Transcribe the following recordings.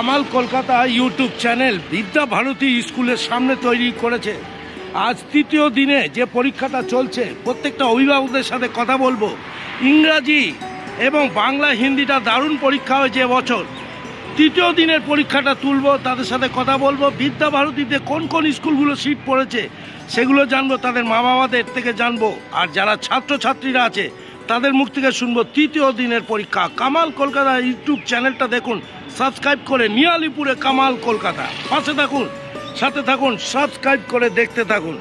Kamal Kolkata YouTube channel বিদ্যা ভারতী স্কুলের সামনে তৈরি করেছে। আজ তৃতীয় দিনে যে পরীক্ষাটা চলছে, প্রত্যেকটা অভিভাবকদের সাথে কথা বলবো। ইংরাজি এবং বাংলা হিন্দিটা দারুণ পরীক্ষা হয়েছে এবছর। তৃতীয় দিনের পরীক্ষাটা তুলবো, তাদের সাথে কথা বলবো। বিদ্যা ভারতীতে কোন কোন স্কুলগুলো সিট পড়েছে সেগুলো জানবো, তাদের মা বাবাদের থেকে জানবো, আর যারা ছাত্রছাত্রীরা আছে তাদের মুখ থেকে শুনবো। তৃতীয় দিনের পরীক্ষা। কামাল কলকাতা ইউটিউব চ্যানেলটা দেখুন, সাবস্ক্রাইব করে। নিয়ালিপুরে কামাল কলকাতা, পাশে থাকুন, সাথে থাকুন, সাবস্ক্রাইব করে দেখতে থাকুন।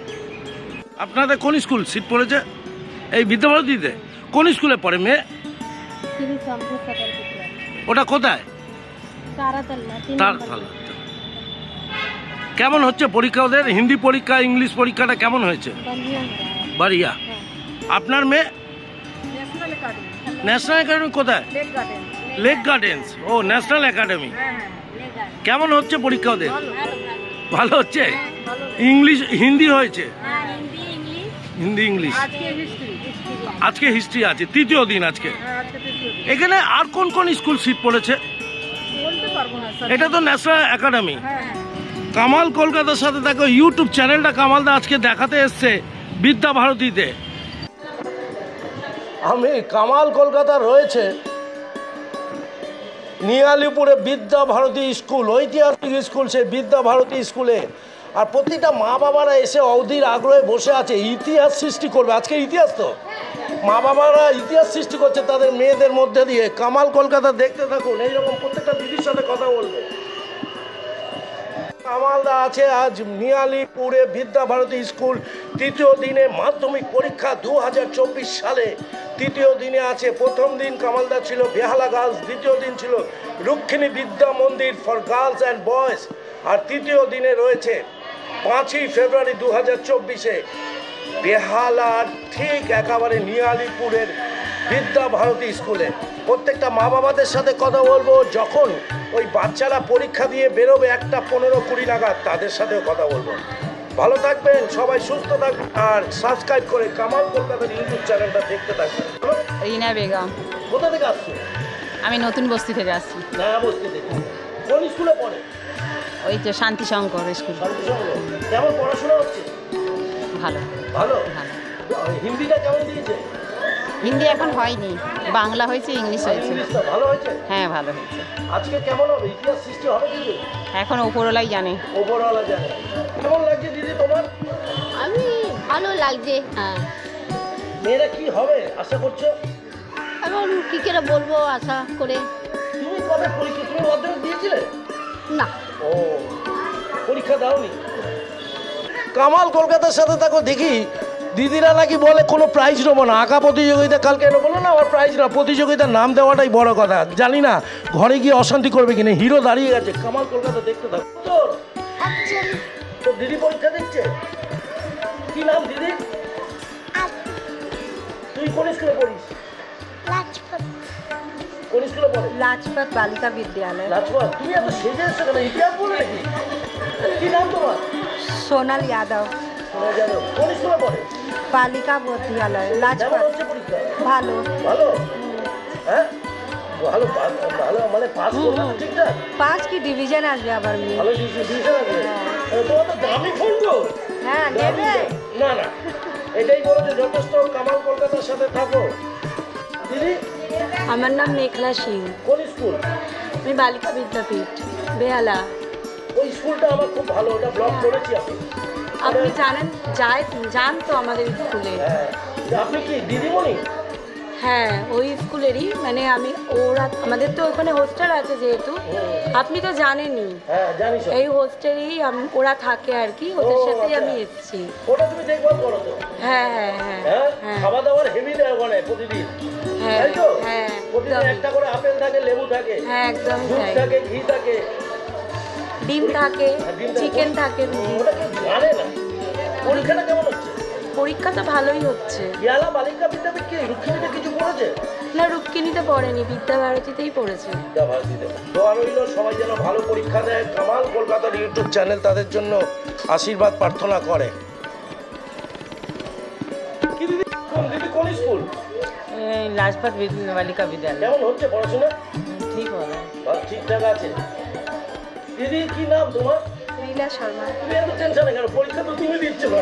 আপনাদের কোন স্কুল সিট পড়েছে এই বিদ্যা ভারতীতে? কোন স্কুলে পড়ে মেয়ে? ওটা কোথায়? কেমন হচ্ছে পরীক্ষা ওদের? হিন্দি পরীক্ষা, ইংলিশ পরীক্ষাটা কেমন হয়েছে? বাড়িয়া। আপনার মেয়ে? ন্যাশনাল একাডেমি কোথায়? Lake Gardens. ও, ন্যাশনাল একাডেমি। কেমন হচ্ছে পরীক্ষা ওদের? ভালো হচ্ছে। ইংলিশ হিন্দি হয়েছে? হিন্দি ইংলিশ। আজকে হিস্ট্রি আছে, তৃতীয় দিন আজকে। এখানে আর কোন কোন স্কুল সিট পড়েছে? এটা তো ন্যাশনাল একাডেমি। কামাল কলকাতার সাথে দেখো, ইউটিউব চ্যানেলটা কামালদা আজকে দেখাতে এসছে বিদ্যা ভারতীতে। আমি কামাল কলকাতা রয়েছে নিয়ালিপুরে বিদ্যা ভারতী স্কুল, ঐতিহাসিক স্কুল। সেই বিদ্যা ভারতী স্কুলে আর প্রতিটা মা বাবারা এসে অধীর আগ্রহে বসে আছে, ইতিহাস সৃষ্টি করবে। আজকে ইতিহাস তো, মা বাবারা ইতিহাস সৃষ্টি করছে তাদের মেয়েদের মধ্যে দিয়ে। কামাল কলকাতা দেখতে থাকুন, এইরকম প্রত্যেকটা দিদির সাথে কথা বলবে। কামালদা আছে আজ নিয়ালিপুরে বিদ্যা ভারতী স্কুল। তৃতীয় দিনে মাধ্যমিক পরীক্ষা 2024 সালে তৃতীয় দিনে আছে। প্রথম দিন কামালদা ছিল বেহালা গার্লস, দ্বিতীয় দিন ছিল রুক্মিণী বিদ্যা মন্দির ফর গার্লস অ্যান্ড বয়েজ, আর তৃতীয় দিনে রয়েছে 5ই ফেব্রুয়ারি 2024-এ বেহালার ঠিক একেবারে নিয়ালিপুরের বিদ্যা ভারতী স্কুলে। প্রত্যেকটা মা বাবাদের সাথে কথা বলবো। যখন ওই বাচ্চারা পরীক্ষা দিয়ে বেরোবে 1টা 15-20 নাগাদ, তাদের সাথেও কথা বলবো। ভালো থাকবেন সবাই, সুস্থ থাকবেন, আর সাবস্ক্রাইব করে কামাল কলকাতার ইউটিউব চ্যানেলটা দেখতে থাকবেন। রিনা বেগম। কোথা থেকে আসছো? আমি নতুন বস্তি থেকে আসছি। নয়া বস্তি থেকে। কোন স্কুলে পড়ে? ওই তো শান্তি শঙ্কর স্কুল। শান্তিশঙ্কর। কেমন পড়াশোনা হচ্ছে? ভালো ভালো। ভালো। হিন্দিটা কেমন দিয়েছে? হিন্দি এখন হয়নি, বাংলা হয়েছে, ইংলিশ হয়েছে। ইংলিশটা ভালো হয়েছে? হ্যাঁ, ভালো হয়েছে। আজকে কেমন হবে? ইতিহাস সৃষ্টি হবে কিন্তু এখন ওপরওয়ালাই জানে। ওপরওয়ালা জানে। কেমন লাগছে দিদি তোমার? আমি ভালো লাগছে। হ্যাঁ, মেয়েরা কি হবে আশা করছো? এখন কি করে বলবো আশা করে। তুমি কবে পরীক্ষা? তুমি মাধ্যমিক দিয়েছিলে? না। ও, পরীক্ষা দাওনি? কামাল কলকাতার সাথে থাকো। দেখি দিদিরা নাকি বলে কোনো প্রাইজ নেবো না, আঁকা প্রতিযোগিতা কালকে এনে বললো না, আমার প্রাইজ না, প্রতিযোগিতার নাম দেওয়াটাই বড় কথা। জানি না ঘরে গিয়ে অশান্তি করবে কিনা। হিরো দাঁড়িয়ে গেছে, কামাল কলকাতা দেখতে থাকো। তো দিদি পরীক্ষা দিচ্ছে। কি নাম দিদি? তুই কোন স্কুলে পড়িস? কোন স্কুলে পড়ে? লাজপত বালিকা বিদ্যালয়। লাজপত। তুমি এত সেজে এসছো কেন? ইতিহাস বলে নাকি? কি নাম তোমার? সোনাল যাদব। শোনা যাবে। কোন স্কুলে পড়ে? বালিকা বিদ্যালয় কেমন লাজপত। হচ্ছে পরীক্ষা? ভালো। ভালো? হ্যাঁ, ভালো ভালো মানে পাস করবে তো ঠিকঠাক? 5 কি ডিভিশন আসবে আবার মেয়ে। ভালো ডিসিশন আছে। তোমার তো দামি ফোন গো। হ্যাঁ, নেবে। না না, এটাই বলো যে যথেষ্ট। কামাল কলকাতার সাথে থাকো। দিদি, আমার নাম মেঘলা সিং। কোন স্কুল? আমি বালিকা বিদ্যাপীঠ বেহালা। ওই স্কুলটা আমার খুব ভালো, ওটা ব্লগ করেছি আমি। আপনি জানেন, যান তো আমাদের স্কুলে। হ্যাঁ, আপনি কি দিদিমণি? হ্যাঁ, ওই স্কুলেরই। মানে ওরা আমাদের তো ওখানে হোস্টেল আছে যেহেতু, আপনি তো জানেনই। হ্যাঁ, জানি সব। এই হোস্টেলেই ওরা থাকে আর কি, ওদের সাথেই আমি এসেছি। ওটা তুমি দেখভাল করো তো? হ্যাঁ হ্যাঁ হ্যাঁ হ্যাঁ, হ্যাঁ খাওয়া দাওয়ার হেভি দেয় ওখানে প্রতিদিন, হ্যাঁ তাই তো? হ্যাঁ, প্রতিদিন একটা করে আপেল থাকে, লেবু থাকে, হ্যাঁ একদম দুধ তাই। থাকে, ঘি থাকে, ডিম থাকে, চিকেন থাকে। ওটা কেউ জানে না। পরীক্ষাটা কেমন হচ্ছে? পরীক্ষা তো ভালোই হচ্ছে। বেহালা বালিকা বিদ্যাপীঠ কি রুক্মিণীতে কিছু পড়েছে? না, রুক্মিণীতে পড়েনি, বিদ্যা ভারতীতেই পড়েছে। বিদ্যা ভারতীতে। দোয়া রইল সবাই যেন ভালো পরীক্ষা দেয়। কামাল কলকাতার ইউটিউব চ্যানেল তাদের জন্য আশীর্বাদ প্রার্থনা করে। কি দিদি, কোন স্কুল? লাজপত বালিকা বিদ্যালয়। কেমন হচ্ছে পড়াশোনা? ঠিক বলো। ঠিকঠাক আছে। দিদি কি নাম তোমার? লীলা শর্মা। তুমি এত টেনশনে কেন? পরীক্ষা তো তুমি দিচ্ছ না।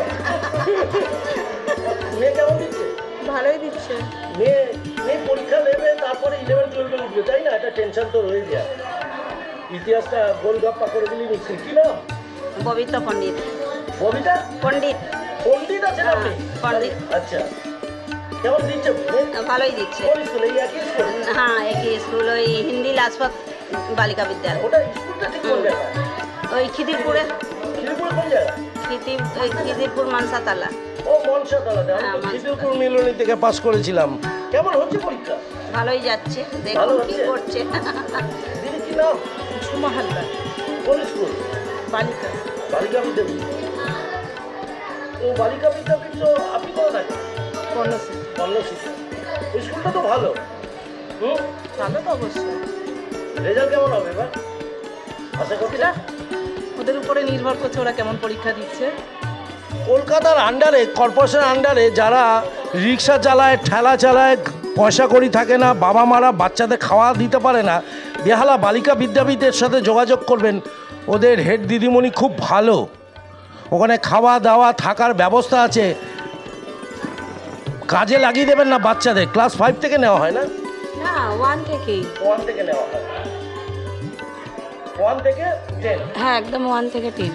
মেয়ে কেমন দিচ্ছে? ভালোই দিচ্ছে। মেয়ে পরীক্ষা দেবে, তারপরে 11-12 উঠবে, তাই না? একটা টেনশন তো রয়ে যায়। ইতিহাসটা গোলগাপ্পা করে দিলি নিশ্চয়ই। কি নাম? ববিতা পণ্ডিত। ববিতা পণ্ডিত। পণ্ডিত আছেন আপনি? পণ্ডিত। আচ্ছা, কেমন দিচ্ছে? ভালোই দিচ্ছে। কোন স্কুল? এই একই স্কুল? হ্যাঁ, একই স্কুল, ওই হিন্দি লাজপত বালিকা বিদ্যালয়। ওটা স্কুলটা ঠিক কোন জায়গায়? ওই খিদিরপুরে। খিদিরপুর কোন জায়গা? খিদিরপুর মানসাতলা। ও মনসাতলাতে। আমি তো খিদিরপুর মিলনী থেকে পাস করেছিলাম। কেমন হচ্ছে পরীক্ষা? ভালোই যাচ্ছে, ভালো দেখুন কি হচ্ছে? করছে। দিদি কি নাম? সুমা হালদার। কোন স্কুল? বালিকা। বালিকা বিদ্যাপীঠ। ও বালিকা বিদ্যাপীঠ তো আপনি কোথায় থাকেন? কর্ণশিক্ষা। ওই স্কুলটা তো ভালো। ভালো তো অবশ্যই। রেজাল্ট কেমন হবে এবার আশা করছি? ওদের উপরে নির্ভর করছে ওরা কেমন পরীক্ষা দিচ্ছে। কলকাতার আন্ডারে, কর্পোরেশনের আন্ডারে যারা রিক্সা চালায়, ঠেলা চালায়, পয়সা কড়ি থাকে না, বাবা মারা বাচ্চাদের খাওয়া দিতে পারে না, বেহালা বালিকা বিদ্যাপীঠের সাথে যোগাযোগ করবেন। ওদের হেড দিদিমণি খুব ভালো, ওখানে খাওয়া দাওয়া থাকার ব্যবস্থা আছে। কাজে লাগিয়ে দেবেন না বাচ্চাদের। ক্লাস 5 থেকে নেওয়া হয় না? না, 1 থেকেই। 1 থেকে নেওয়া হয়। 1 থেকে 10। হ্যাঁ, একদম 1 থেকে 10।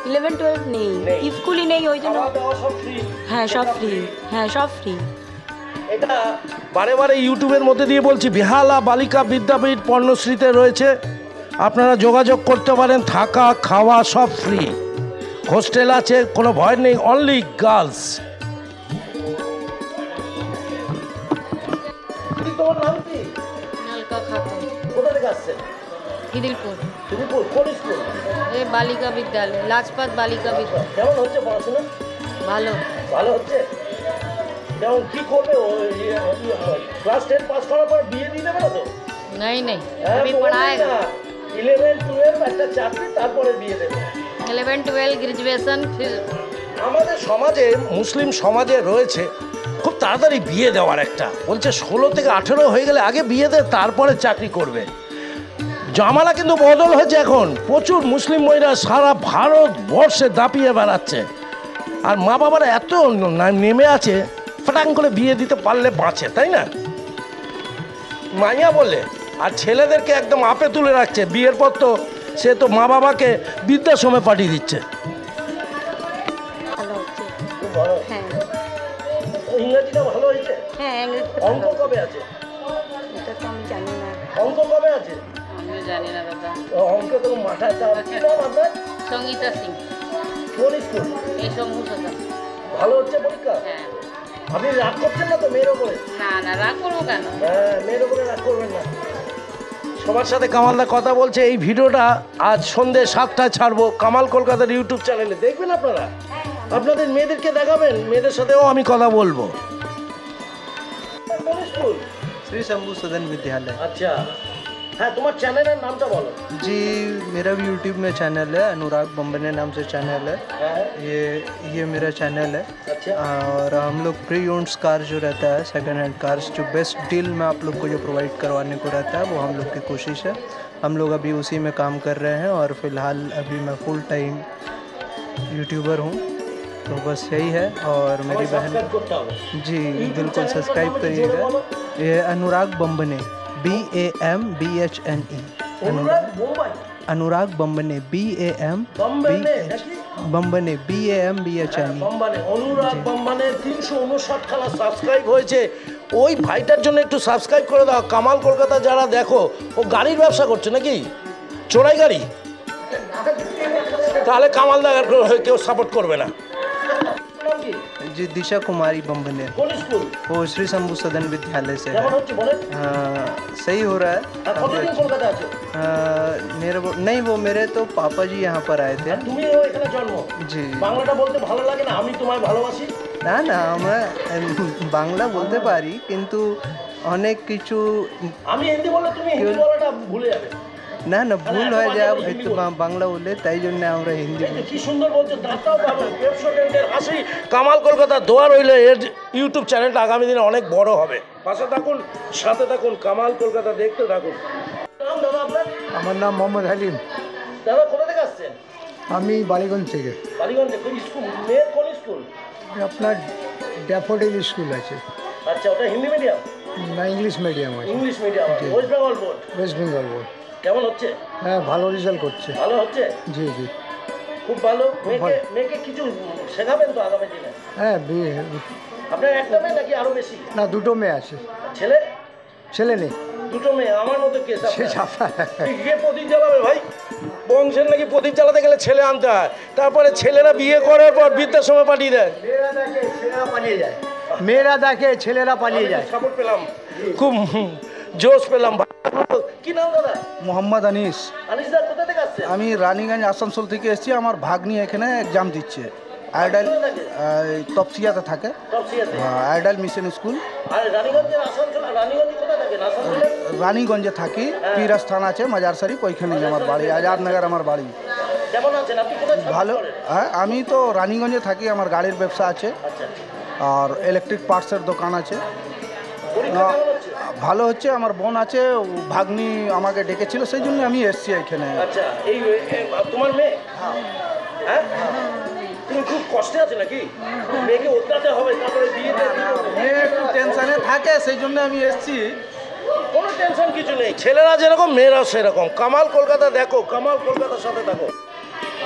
11-12 নেই, নেই। স্কুলই নেই, ওই জন্য। খাওয়া দাওয়া সব ফ্রি? হ্যাঁ, সব ফ্রি। হ্যাঁ, সব ফ্রি। এটা বারে বারে ইউটিউবের মধ্যে দিয়ে বলছি, বেহালা বালিকা বিদ্যাপীঠ পর্ণশ্রীতে রয়েছে। আপনারা যোগাযোগ করতে পারেন। থাকা খাওয়া সব ফ্রি, হোস্টেল আছে, কোনো ভয় নেই, অনলি গার্লস। তোমার নাম কি? নালকা খাতুন। কোথা থেকে আসছেন? খিদিরপুর। খিদিরপুর কোন স্কুল? এই বালিকা বিদ্যালয়, লাজপত বালিকা বিদ্যালয়। কেমন হচ্ছে পড়াশোনা? ভালো। ভালো হচ্ছে। কেমন কি করবে? ক্লাস 10 পাস করার পর বিয়ে দিয়ে দেবে না তো? नहीं नहीं, হ্যাঁ, अभी पढ़ाएगा। 11-12 একটা চাকরি, তারপরে বিয়ে দেবে। 11-12 ग्रेजुएशन, फिर আমাদের সমাজে, মুসলিম সমাজে রয়েছে খুব তাড়াতাড়ি বিয়ে দেওয়ার একটা, বলছে 16 থেকে 18 হয়ে গেলে আগে বিয়ে দে, তারপরে চাকরি করবে। জামালা কিন্তু বদল হয়েছে এখন। প্রচুর মুসলিম মহিলা সারা ভারতবর্ষে দাপিয়ে বেড়াচ্ছে, আর মা বাবারা এত নেমে আছে, ফটাং করে বিয়ে দিতে পারলে বাঁচে, তাই না? মাইয়া বলে, আর ছেলেদেরকে একদম আপে তুলে রাখছে। বিয়ের পর তো সে তো মা বাবাকে বৃদ্ধাশ্রমে পাঠিয়ে দিচ্ছে। ভালো হচ্ছে। খুব ভালো। হ্যাঁ ইংরেজিটা ভালো হয়েছে। হ্যাঁ, ইংরেজি অঙ্ক কবে আছে? এটা তো আমি জানি না। অঙ্ক কবে আছে? আমিও জানি না দাদা। অঙ্ক তো মাথায় চাপ। কি নাম আপনার? সঙ্গীতা সিং। কোন স্কুল? এই সমূহ সাদা। ভালো হচ্ছে পরীক্ষা? হ্যাঁ। আপনি রাগ করছেন না তো মেয়ের ওপরে? না না, রাগ করবো কেন? হ্যাঁ, মেয়ের ওপরে রাগ করবেন না। সবার সাথে কামালদা কথা বলছে। এই ভিডিওটা আজ সন্ধ্যে 7টায় ছাড়বো কামাল কলকাতার ইউটিউব চ্যানেলে, দেখবেন আপনারা। আপনাদের মেয়েদেরকে দেখাবেন, মেয়েদের সাথেও আমি কথা বলবো। কোন স্কুল? श्री शंभू सदन विद्यालय। আচ্ছা, হ্যাঁ, তোমার চ্যানেলের নামটা বলো। जी, मेरा भी यूट्यूब में चैनल है, अनुराग बम्बने नाम से चैनल है। হ্যাঁ, ये मेरा चैनल है। अच्छा। और हम लोग प्री ओन्ड्स कार जो रहता है, सेकंड हैंड कार्स, जो बेस्ट डील में आप लोग को जो प्रोवाइड करवाने को रहता है, वो हम लोग की कोशिश है। हम लोग अभी उसी में काम कर रहे हैं, और फिलहाल अभी मैं फुल टाइम यूट्यूबर हूँ। तो बस यही है। और मेरी बहन, সাবস্ক্রাইব করতে হবে। जी बिल्कुल सब्सक्राइब करिएगा। ये अनुराग बम्बने, BAMBHNE, অনুরাগ বোম্বাই। अनुराग बम्बने, BAM বম্বানে নাকি? बम्बने, BAMBHNE। বম্বানে, অনুরাগ বম্বানে 359 খানা সাবস্ক্রাইব হয়েছে। ওই ভাইটার জন্য একটু সাবস্ক্রাইব করে দাও। কামাল কলকাতা যারা দেখো, ও গাড়ির ব্যবসা করছে নাকি? চোরাই গাড়ি? তাহলে কামাল দাগার কেউ সাপোর্ট করবে না। নাম কি? जी दिशा कुमारी बम्बने, কোন स्कूल? वो श्री शंभू सदन विद्यालय से है। কেমন হচ্ছে বলেন? सही हो रहा है। আর কতদিন কলকাতা আছে? नहीं, वो मेरे तो पापा जी यहाँ पर आए थे। তুমিও এখানে জন্ম? जी। বাংলাটা বলতে ভালো লাগে না? আমি তোমায় ভালোবাসি। না না, আমরা বাংলা বলতে পারি, কিন্তু অনেক কিছু। আমি হিন্দি বললে তুমি হিন্দি বলাটা ভুলে যাবে। না না, ভুল হয়ে যায় একটু বাংলা বললে, তাই জন্য আমরা হিন্দি এই যে কি সুন্দর বলছো, দাঁতটাও পাবো। পেপসোডেন্টের হাসি। কামাল কলকাতা দোয়া রইল। এর ইউটিউব চ্যানেলটা আগামী দিনে অনেক বড় হবে। পাশে থাকুন, সাথে থাকুন, কামাল কলকাতা দেখতে থাকুন। নাম দাদা আপনার? আমার নাম মোহাম্মদ হালিম। দাদা কোথা থেকে আসছেন? আমি বালিগঞ্জ থেকে। বালিগঞ্জে কোন স্কুল? মেয়ের কোন স্কুল? আপনার ড্যাফোডিল স্কুল আছে। আচ্ছা, ওটা হিন্দি মিডিয়াম না ইংলিশ মিডিয়াম আছে। English medium. West Bengal board. West Bengal board. কেমন হচ্ছে? হ্যাঁ ভালো রেজাল্ট করছে। ভালো হচ্ছে? জি জি খুব ভালো। মেয়েকে কিছু শেখাবেন তো আগামী দিনে? হ্যাঁ আপনার একটা মেয়ে নাকি আরো বেশি? না দুটো মেয়ে আছে। ছেলে? ছেলে নেই। দুটো মেয়ে। আমার মতো কেস। আপনার গিয়ে প্রদীপ জ্বালাবে ভাই। বংশের নাকি প্রদীপ জ্বালাতে গেলে ছেলে আনতে হয়, তারপরে ছেলেরা বিয়ে করার পর বৃদ্ধাশ্রমে পাঠিয়ে দেয়। মেয়েরা দেখে ছেলেরা পালিয়ে যায়। মেয়েরা দেখে ছেলেরা পালিয়ে যায়। সাপোর্ট পেলাম, খুব জোশ পেলাম। কি নাম দাদা? মোহাম্মদ আনিস। আনিস দা কোথা থেকে আসছে? আমি রানীগঞ্জ আসানসোল থেকে এসেছি। আমার ভাগ্নি এখানে এক্সাম দিচ্ছে। আইডাল তপসিয়াতে থাকে। তপসিয়াতে? Ideal mission school. আর রানীগঞ্জের আসানসোল? রানীগঞ্জে কোথায় থাকেন? আসানসোলে? রানীগঞ্জে থাকি। পীরা স্থান আছে মাজার শরীফ, ওইখানে আমার বাড়ি। আজাদনগর আমার বাড়ি। কেমন আছেন আপনি? কোথায় ভালো। হ্যাঁ আমি তো রানীগঞ্জে থাকি। আমার গাড়ির ব্যবসা আছে আচ্ছা। আর ইলেকট্রিক পার্টসের দোকান আছে। পরীক্ষা কেমন হচ্ছে? ভালো হচ্ছে। আমার বোন আছে, ভাগ্নি আমাকে ডেকেছিল, সেই জন্য আমি এসেছি এখানে। আচ্ছা, এই তোমার মেয়ে? হ্যাঁ, তুমি খুব কষ্টে আছে নাকি? মেয়েকে ওঠাতে হবে, তারপরে বিয়েতে মেয়ে একটু টেনশনে থাকে, সেই জন্য আমি এসেছি। কোনো টেনশন কিছু নেই। ছেলেরা যেরকম মেয়েরাও সেরকম। কামাল কলকাতা দেখো, কামাল কলকাতার সাথে দেখো।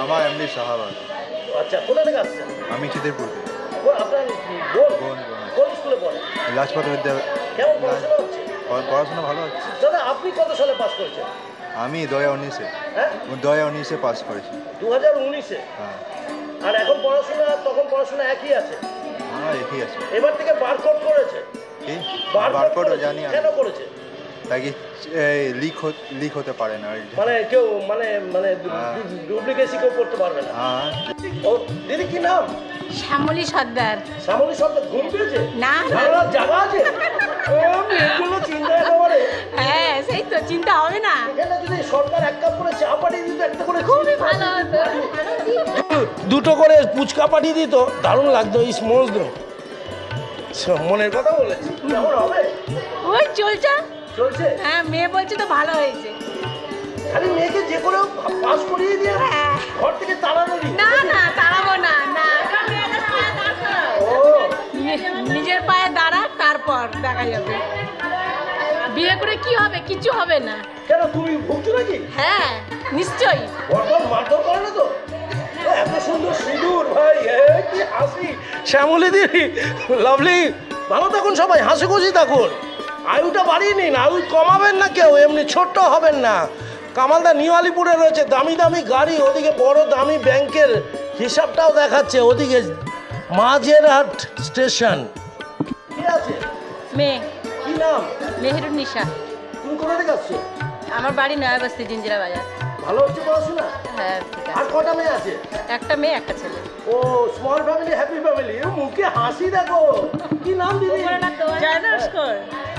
আমার এমনি শাহবাগ। আচ্ছা, কোথা থেকে আসছেন? আমি খিদিরপুর থেকে। আপনার বোন? বোন। কোন স্কুলে পড়ে? লাজপত বিদ্যালয়। কেমন পড়াশোনা হচ্ছে? পড়াশোনা ভালো হচ্ছে। দাদা আপনি কত সালে পাস করেছেন? আমি 2019-এ। হ্যাঁ, 2019-এ পাস করেছি। 2019-এ? হ্যাঁ। আর এখন পড়াশোনা, তখন পড়াশোনা একই আছে? হ্যাঁ একই আছে। এবার থেকে বারকোড করেছে? কি বারকোড জানি আমি। কেন করেছে? তাই লিক হতে পারে না। মানে কেউ মানে ডুপ্লিকেসি কেউ করতে পারবে না। হ্যাঁ। ও দিদি কি নাম? শ্যামলী সর্দার। শ্যামলী সর্দার। ঘুম পেয়েছে? না। জায়গা আছে? মেয়েগুলো চিন্তা করে। হ্যাঁ সেই তো চিন্তা হবে না। এখানে যদি সরকার এক কাপ করে চা পাঠিয়ে দিত, একটা করে খুবই ভালো হতো। দুটো করে ফুচকা পাঠিয়ে দিত, দারুণ লাগতো। স্মোজ দো মনের কথা বলেছি। কেমন হবে? ওই চলছে। চলছে? হ্যাঁ মেয়ে বলছে তো ভালো হয়েছে। খালি মেয়েকে যে করে পাস করিয়ে দিয়ে হ্যাঁ। ঘর থেকে তাড়ানো নি। না না তাড়াবো না। না ও নিজের পায়ে দাঁড়া, তারপর দেখা যাবে। বিয়ে করে কি হবে? কিছু হবে না। কেন তুমি ভুগছো নাকি? হ্যাঁ নিশ্চয়ই। বর্তমান মারধর করে না তো? এত সুন্দর সিঁদুর ভাই, কি হাসি। শ্যামলী দিদি, লাভলি, ভালো থাকুন সবাই, হাসি খুশি থাকুন। আয়ুটা বাড়িয়ে নিন, আয়ু কমাবেন না কেউ, এমনি ছোট্ট হবেন না। কামালদা নিউ আলিপুরে রয়েছে, দামি দামি গাড়ি, ওদিকে বড় দামি ব্যাংকের হিসাবটাও দেখাচ্ছে, ওদিকে মাঝেরহাট স্টেশন। কি আছে? মেয়ে। কি নাম? মেহেরুন্নিসা। তুমি কোথা থেকে আসছো? আমার বাড়ি নয়াবস্তি, জিঞ্জিরা বাজার। ভালো হচ্ছে পড়াশোনা? হ্যাঁ ঠিক আর আছে। কটা মেয়ে আছে? একটা মেয়ে একটা ছেলে। ও স্মল ফ্যামিলি, হ্যাপি ফ্যামিলি। মুখে হাসি দেখো। কি নাম দিদি? জয়নস্কর।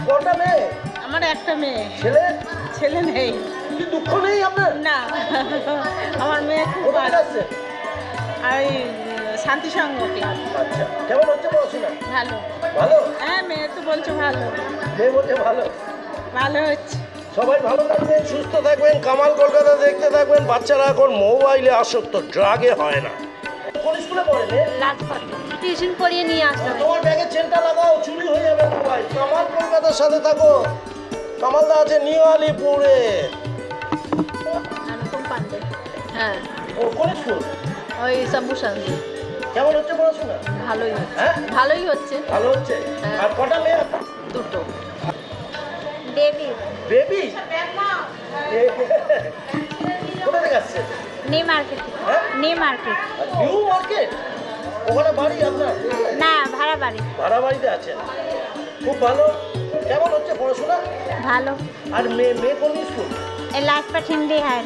কটা মেয়ে? আমার একটা মেয়ে। ছেলে? ছেলে নেই। কি দুঃখ নেই আপনার? না আমার মেয়ে খুব কোথা থেকে ভালো। আসছে? আর শান্তি সংঘ ক্লাব। আচ্ছা, কেমন হচ্ছে পড়াশোনা? ভালো। ভালো? হ্যাঁ মেয়ে তো বলছো ভালো। মেয়ে বলছে ভালো। ভালো হচ্ছে। সবাই ভালো থাকবেন, সুস্থ থাকবেন, কামাল কলকাতা দেখতে থাকবেন। বাচ্চারা এখন মোবাইলে আসক্ত, ড্রাগে হয় না। কোন স্কুলে পড়ে মেয়ে? লাজপাত টিউশন পড়িয়ে নিয়ে আসতে। তোমার ব্যাগে চেনটা লাগাও, চুরি হয়ে যাবে মোবাইল। কামাল কলকাতার সাথে থাকো। কামালদা আছে নিউ আলিপুরে। অনুপম পান্ডে। হ্যাঁ ও কোন স্কুল? ওই সাব্বু শান্তি। কেমন হচ্ছে পড়াশোনা? ভালোই হচ্ছে। হ্যাঁ ভালোই হচ্ছে। ভালো হচ্ছে। হ্যাঁ। আর কটা মেয়ে? দুটো। বেবি। বেবি? কোথা থেকে আসছে? New Market. হ্যাঁ? New Market. New Market? ওখানে বাড়ি আপনার? না ভাড়া বাড়ি। ভাড়া বাড়িতে আছেন। খুব ভালো। কেমন হচ্ছে পড়াশোনা? ভালো। আর মেয়ে কোন স্কুল? এই লাজপাত হিন্দি হাই।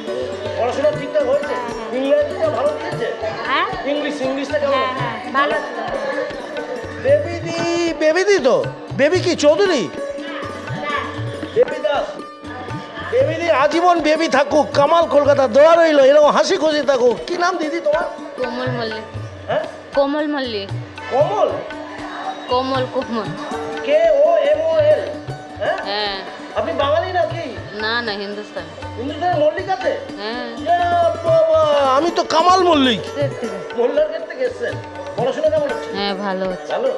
পড়াশোনা ঠিকঠাক হয়েছে? হ্যাঁ, হ্যাঁ। ইংরেজিটা ভালো দিয়েছে? হ্যাঁ ইংলিশটা কেমন? হ্যাঁ হ্যাঁ ভালো। বেবিদি তো? বেবি কি চৌধুরী? বেবি দাস। বেবিদি আজীবন বেবি থাকুক, কামাল কলকাতা দোয়া রইল, এরকম হাসি খুশি থাকুক। কি নাম দিদি তোমার? কোমল মল্লিক। হ্যাঁ কোমল মল্লিক। কমল? কোমল কোমল। KOMOL? হ্যাঁ হ্যাঁ আপনি বাঙালি নাকি? না না হিন্দুস্তান। হিন্দুস্তানের মল্লিক আছে? হ্যাঁ। বাবা, আমি তো কামাল মল্লিক। দেখতে দে। মোল্লার গেট থেকে এসেছেন। পড়াশোনা কেমন হচ্ছে? হ্যাঁ ভালো হচ্ছে। ভালো।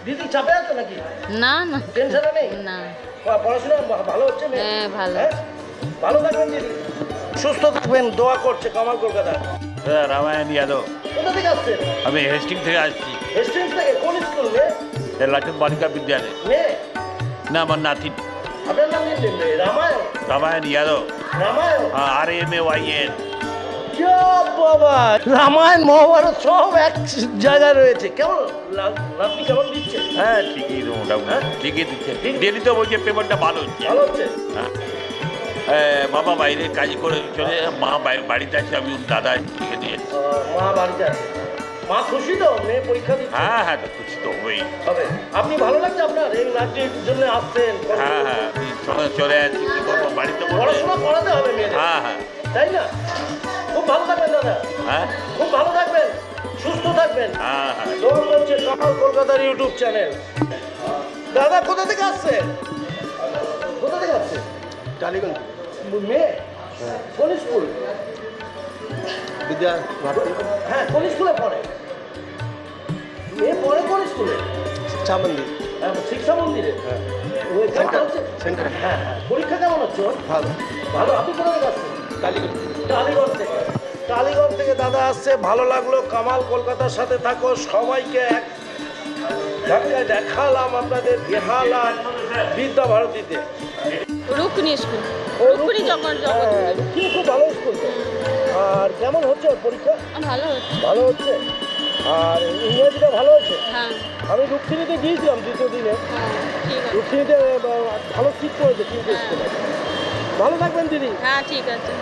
দিদি চাপে আছো নাকি? না না টেনশনে নেই? না। পড়াশোনা ভালো হচ্ছে মেয়ে? হ্যাঁ ভালো। হ্যাঁ? ভালো থাকবেন দিদি, সুস্থ থাকবেন, দোয়া করছে কামাল কলকাতা। রামায়ণ যাদব। কোথা থেকে আসছেন? আমি হেস্টিং থেকে আসছি। হেস্টিংস থেকে? কোন স্কুল মেয়ে? লাটুম বালিকা বিদ্যালয়। মেয়ে? না, আমার নাতি আপনার নাম কি? রামায়ণ? রামায়ণ যাদব। রামায়ণ? RAMAYN। বাবা, রামায়ণ মহাভারত সব এক জায়গায় রয়েছে। কেমন নাতনি কেমন দিচ্ছে? হ্যাঁ ঠিকই তো, মোটামুটি ঠিকই দিচ্ছে। ডেলি তো বলছে পেমেন্টটা ভালো হচ্ছে। ভালো হচ্ছে? হ্যাঁ। বাবা বাইরে কাজ করে চলে, মা বাড়িতে আছে, আমি ওর দাদা লিখে দিয়েছি। মা বাড়িতে আছে। মা খুশি তো মেয়ে পরীক্ষা দিচ্ছে? হ্যাঁ হ্যাঁ, তো খুশি তো হবেই। হবে। আপনি ভালো লাগছে আপনার এই নাচের জন্য আসছেন? হ্যাঁ হ্যাঁ, আমি চলে যাচ্ছি, কি করবো, বাড়িতে পড়াশোনা করাতে হবে মেয়েদের। হ্যাঁ হ্যাঁ। তাই না? খুব ভালো থাকবেন দাদা। হ্যাঁ খুব ভালো থাকবেন, সুস্থ থাকবেন। হ্যাঁ হ্যাঁ। দোয়া করছে কামাল কলকাতার ইউটিউব চ্যানেল। দাদা কোথা থেকে আসছেন? কোথা থেকে আসছেন? টালিগঞ্জ মেয়ে? কোন স্কুল? বিদ্যা ভারতী হ্যাঁ, কোন স্কুলে পড়ে? মেয়ে পড়ে কোন স্কুলে? শিক্ষা মন্দির। শিক্ষা মন্দিরে? ওই কেমন হচ্ছে? সেন্টার। হ্যাঁ হ্যাঁ। পরীক্ষা কেমন হচ্ছে ওর? ভালো। ভালো। আপনি কোথা থেকে আসছেন? টালিগঞ্জ। টালিগঞ্জ থেকে। টালিগঞ্জ থেকে দাদা আসছে। ভালো লাগলো। কামাল কলকাতার সাথে থাকো। সবাইকে এক ধাক্কায় দেখালাম, আপনাদের দেখালাম বিদ্যা ভারতীতে। রুকনি স্কুল। ও, রুকনি যখন যখন রুকনি খুব ভালো স্কুল তো। আর কেমন হচ্ছে ওর পরীক্ষা? ভালো হচ্ছে। ভালো হচ্ছে। আর ইংরেজিটা ভালো হচ্ছে? হ্যাঁ আমি রুকনিতে গিয়েছিলাম দ্বিতীয় দিনে। হ্যাঁ ঠিক আছে। রুকনিতে ভালো ঠিক করেছে কিন্তু স্কুলে। ভালো থাকবেন দিদি। হ্যাঁ ঠিক আছে।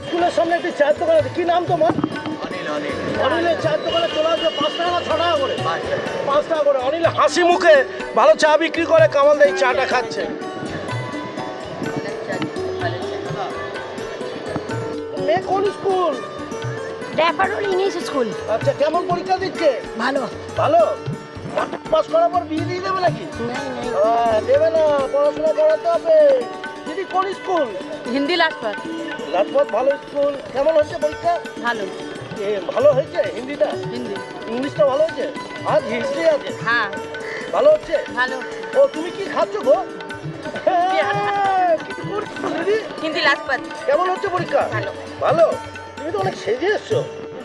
স্কুলের সামনে একটি চায়ের দোকান আছে। কি নাম তোমার? অনিলের চায়ের দোকানে চলে আসবে। 5 টাকা না 6 টাকা করে? 5 টাকা করে। অনিল হাসি মুখে ভালো চা বিক্রি করে। কামাল দা এই চাটা খাচ্ছে। মেয়ে কোন স্কুল? ড্যাফারুল English school. আচ্ছা, কেমন পরীক্ষা দিচ্ছে? ভালো। ভালো। পাস করার পর বিয়ে দিয়ে দেবে নাকি? দেবে না, পড়াশোনা করাতে হবে। দিদি কোন স্কুল? হিন্দি লাজপত। লাজপত ভালো স্কুল। কেমন হচ্ছে পরীক্ষা? ভালো। ভালো হয়েছে হিন্দিটা? হিন্দি। ইংলিশটা ভালো হয়েছে? আজ হিস্ট্রি আছে? হ্যাঁ ভালো হচ্ছে? ভালো। ও, তুমি কি খাচ্ছ গো? কি করছো দিদি? হিন্দি লাজপত। কেমন হচ্ছে পরীক্ষা? ভালো। ভালো। তুমি তো অনেক সেজে এসছো,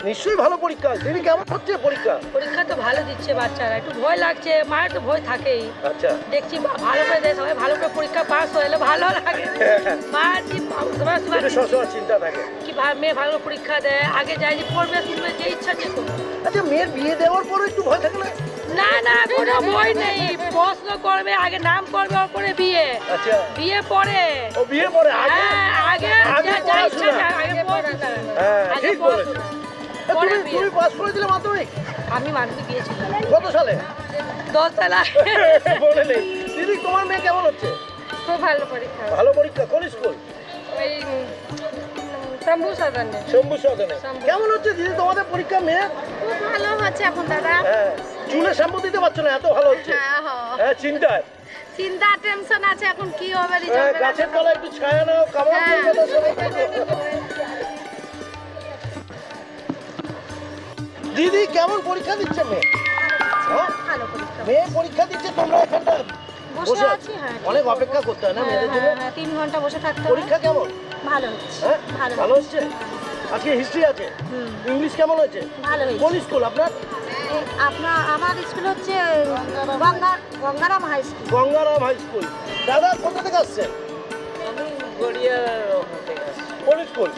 নিশ্চয়ই ভালো পরীক্ষা। দিদি কেমন হচ্ছে পরীক্ষা? পরীক্ষা তো ভালো দিচ্ছে বাচ্চারা, একটু ভয় লাগছে, মায়ের তো ভয় থাকেই। আচ্ছা। দেখছি ভালো করে দেয়, সবাই ভালো করে পরীক্ষা পাস হলে ভালো লাগে। মায়ের একটু সবসময় চিন্তা থাকে। কি মেয়ে ভালো পরীক্ষা দেয়, আগে যাই যে পড়বে শুনবে, যে ইচ্ছা যে করবে। আচ্ছা, মেয়ের বিয়ে দেওয়ার পরে একটু ভয় থাকে না? না না, কোনো ভয় নেই। প্রশ্ন করবে, আগে নাম করবে, ওপরে বিয়ে। আচ্ছা। বিয়ে পরে। ও, বিয়ে পরে? আগে আগে আগে যা ইচ্ছা পড়াশোনা। আগে পড়াশোনা। হ্যাঁ, আগে ঠিক বলেছো। পড়াশোনা। পরে তুমি বিয়ে। তুমি পাস করেছিলে মাধ্যমিক? আমি মাধ্যমিক দিয়েছিলাম। কত সালে? 10 সালে। মনে নেই। দিদি তোমার মেয়ে কেমন হচ্ছে? খুব ভালো পরীক্ষা। ভালো পরীক্ষা। কোন স্কুল? ওই শম্ভু সদনে। শম্ভু সদনে। কেমন হচ্ছে দিদি তোমাদের পরীক্ষা মেয়ে? খুব ভালো হচ্ছে এখন দাদা। হ্যাঁ, চুলে শ্যাম্পু দিতে পারছো না, এত ভালো হচ্ছে। হ্যাঁ, চিন্তায়। চিন্তা টেনশন আছে এখন কি হবে হ্যাঁ, গাছের তলায় একটু ছায়া নাও। কামাল কলকাতার সাথে থাকো। দিদি কেমন পরীক্ষা দিচ্ছে মেয়ে? হ্যাঁ? ভালো পরীক্ষা। মেয়ে পরীক্ষা দিচ্ছে, তোমরা এখানটা বসে আছো? আছি, হ্যাঁ। অনেক অপেক্ষা করতে হয় না মেয়েদের জন্য? 3 ঘন্টা বসে থাকতে হবে। পরীক্ষা কেমন? ভালো হচ্ছে। হ্যাঁ, ভালো। ভালো হচ্ছে। আজকে হিস্ট্রি আছে। ইংলিশ কেমন হয়েছে? ভালো হয়েছে। কোন স্কুল আপনার? আমার স্কুল হচ্ছে Gangaram high school. Gangaram high school. দাদা কোথা থেকে আসছেন? কোন স্কুল?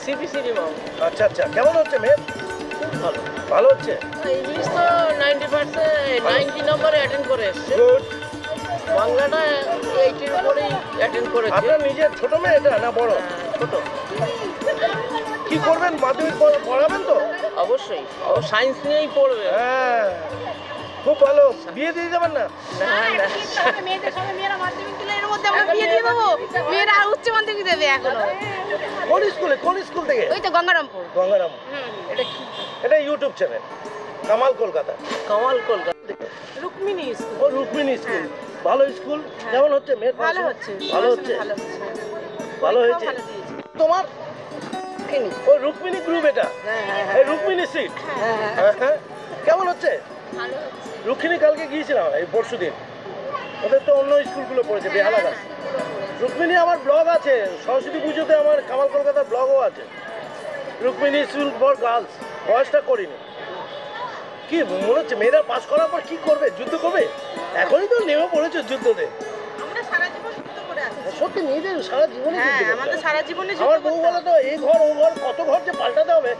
সিবিসিবি মাম। আচ্ছা আচ্ছা, কেমন হচ্ছে মেয়ে? ভালো। ভালো হচ্ছে। ইংলিশ তো 90% 90 নম্বরে অ্যাটেন্ড করে এসছে। গুড। বাংলাটা 80 উপরেই অ্যাটেন্ড করেছে। আপনার নিজের ছোট মেয়ে এটা না বড়? ছোট। কি করবেন, মাধ্যমিক পড়াবেন তো? অবশ্যই, ও সায়েন্স নিয়েই পড়বে। হ্যাঁ, খুব ভালো। বিয়ে দিয়ে যাবেন না? না না, মেয়েদের সঙ্গে মেয়েরা মাধ্যমিক দিলে এর মধ্যে আমরা বিয়ে দিয়ে দেবো। মেয়েরা আর উচ্চ মাধ্যমিক দেবে এখনো। কোন স্কুলে? কোন স্কুল থেকে? ওই তো গঙ্গারামপুর। গঙ্গারাম। এটা কি? এটা YouTube channel Kamal Kolkata. Kamal Kolkata. Rukmini school. ও রুক্মিণী স্কুল, ভালো স্কুল। কেমন হচ্ছে মেয়ের ভালো পড়াশোনা? হচ্ছে, ভালো হচ্ছে, ভালো হচ্ছে। ভালো হয়েছে। ভালো দিয়েছে। তোমার ও রুক্মিণী গ্রুপ, এটা এই রুক্মিণী সিট। হ্যাঁ, কেমন হচ্ছে? রুক্মিণী কালকে গিয়েছিলাম, এই পরশুদিন। ওদের তো অন্য স্কুলগুলো পড়েছে, বেহালা গাছ। রুক্মিণী আমার ব্লগ আছে, সরস্বতী পুজোতে আমার কামাল কলকাতার ব্লগও আছে। রুক্মিণী স্কুল ফর গার্লস, বয়সটা করিনি। কি মনে হচ্ছে মেয়েরা পাস করার পর কি করবে? যুদ্ধ করবে? এখনই তো নেমে পড়েছে যুদ্ধতে। আমরা সারা জীবন যুদ্ধ করে আছি। সত্যি নিজেদের সারা জীবনে যুদ্ধ করতে আমাদের হবে। সারা জীবনে আমার বউ বলে তো এই ঘর ও ঘর কত ঘর যে পাল্টাতে হবে,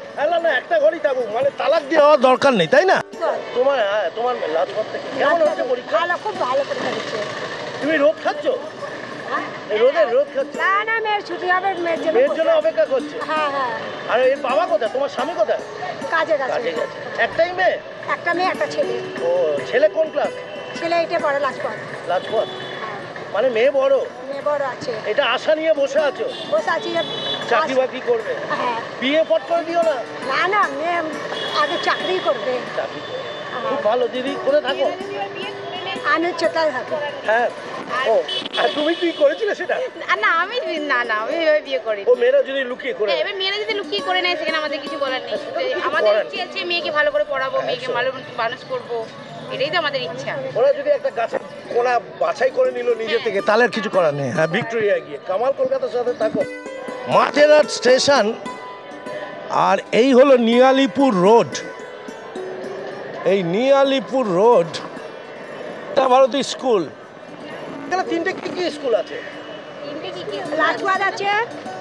না একটা ঘরই থাকুক, মানে তালাক দেওয়ার দরকার নেই, তাই না? তোমার তোমার লাজপত থেকে কেমন হচ্ছে পরীক্ষা? ভালো, খুব ভালো পরীক্ষা দিচ্ছে। তুমি রোদ খাচ্ছ? এই রোদ খাচ্ছ? না মেয়ের ছুটি হবে, মেয়ের জন্য অপেক্ষা করছে। হ্যাঁ। আর এর বাবা কোথায়? তোমার স্বামী কোথায়? কাজে কাজে গেছে। একটাই মেয়ে? একটা মেয়ে একটা ছেলে। ও, ছেলে কোন ক্লাস? ছেলে এইটা বড় লাজপত। লাজপত, মানে মেয়ে বড়। মেয়ে বড় আছে। এটা আশা নিয়ে বসে আছো বসে আছি। চাকরি বাকরি করবে? হ্যাঁ। বিয়ে পট করে দিও না। না মেয়ে আগে চাকরি করবে। চাকরি করবে। খুব ভালো। দিদি কোথায় থাকো? আমি চেতায় থাকি। হ্যাঁ। ও, আর তুমি কি করেছিলে সেটা? না আমি এভাবে বিয়ে করি। ও, মেয়েরা যদি লুকিয়ে করে? এবার মেয়েরা যদি লুকিয়ে করে নেয় সেখানে আমাদের কিছু বলার নেই। আমাদের করার ইচ্ছে আছে মেয়েকে ভালো করে পড়াবো, মেয়েকে ভালো মানুষ করবো, এটাই তো আমাদের ইচ্ছা। ওরা যদি একটা গাছের কোনা বাছাই করে নিল নিজে থেকে, তাহলে আর কিছু করার নেই। হ্যাঁ, ভিক্টোরিয়া গিয়ে কামাল কলকাতার সাথে থাকো। মাঝেরহাট স্টেশন, আর এই হলো নিয়ালিপুর রোড। এই নিয়ালিপুর রোড ভারতী স্কুল। এখানে তিনটে কি স্কুল আছে? লাজপত আছে,